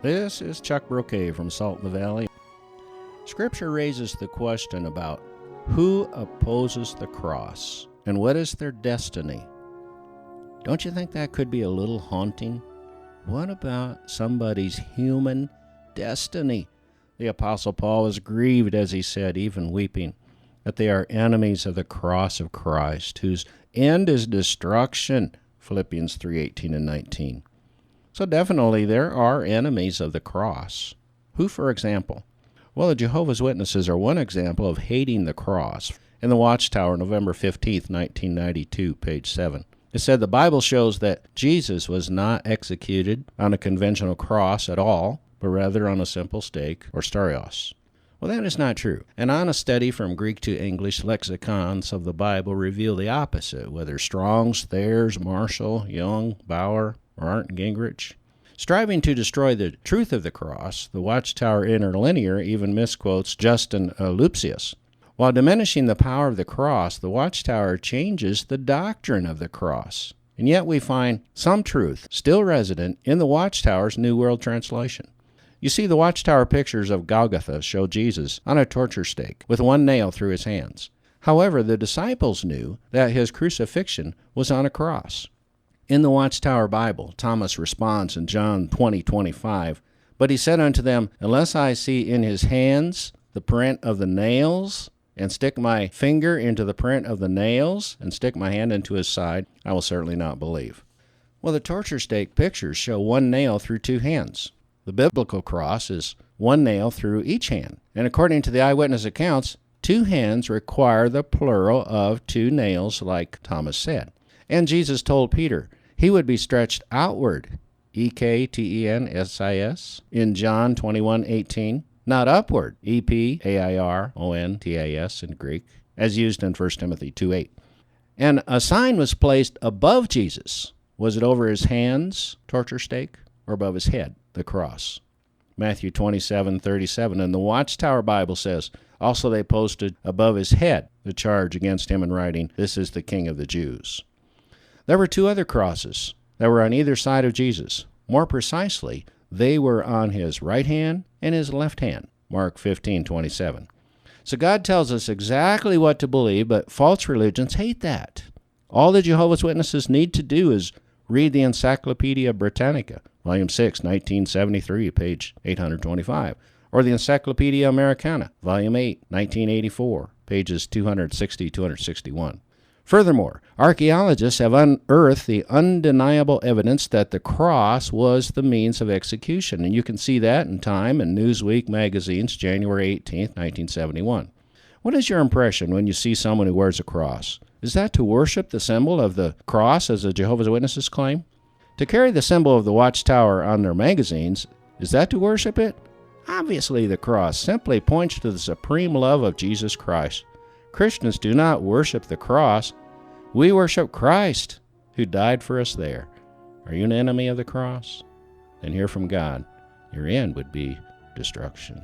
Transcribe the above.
This is Chuck Broquet from Salt in the Valley. Scripture raises the question about who opposes the cross and what is their destiny. Don't you think that could be a little haunting? What about somebody's human destiny? The Apostle Paul was grieved, as he said, even weeping, that they are enemies of the cross of Christ, whose end is destruction, Philippians 3:18 and 19. So definitely there are enemies of the cross. Who, for example? Well, the Jehovah's Witnesses are one example of hating the cross. In the Watchtower, November 15th, 1992, page 7. It said the Bible shows that Jesus was not executed on a conventional cross at all, but rather on a simple stake or starios. Well, that is not true. An honest study from Greek to English lexicons of the Bible reveal the opposite, whether Strong's, Thayer's, Marshall, Young, Bauer, or Arndt Gingrich. Striving to destroy the truth of the cross, the Watchtower Interlinear even misquotes Justin Lupsius. While diminishing the power of the cross, the Watchtower changes the doctrine of the cross. And yet we find some truth still resident in the Watchtower's New World Translation. You see, the Watchtower pictures of Golgotha show Jesus on a torture stake with one nail through his hands. However, the disciples knew that his crucifixion was on a cross. In the Watchtower Bible, Thomas responds in John 20:25, "But he said unto them, Unless I see in his hands the print of the nails, and stick my finger into the print of the nails, and stick my hand into his side, I will certainly not believe." Well, the torture stake pictures show one nail through two hands. The biblical cross is one nail through each hand. And according to the eyewitness accounts, two hands require the plural of two nails, like Thomas said. And Jesus told Peter he would be stretched outward, EKTENSIS, in John 21:18, not upward, EPAIRONTAS in Greek, as used in 1 Timothy 2:8. And a sign was placed above Jesus. Was it over his hands, torture stake, or above his head, the cross? Matthew 27:37, and the Watchtower Bible says, also they posted above his head the charge against him in writing, "This is the King of the Jews." There were two other crosses that were on either side of Jesus. More precisely, they were on his right hand and his left hand, Mark 15:27. So God tells us exactly what to believe, but false religions hate that. All the Jehovah's Witnesses need to do is read the Encyclopedia Britannica, Volume 6, 1973, page 825, or the Encyclopedia Americana, Volume 8, 1984, pages 260-261. Furthermore, archaeologists have unearthed the undeniable evidence that the cross was the means of execution, and you can see that in Time and Newsweek magazines, January 18, 1971. What is your impression when you see someone who wears a cross? Is that to worship the symbol of the cross, as the Jehovah's Witnesses claim? To carry the symbol of the Watchtower on their magazines, is that to worship it? Obviously, the cross simply points to the supreme love of Jesus Christ. Christians do not worship the cross. We worship Christ, who died for us there. Are you an enemy of the cross? Then hear from God. Your end would be destruction.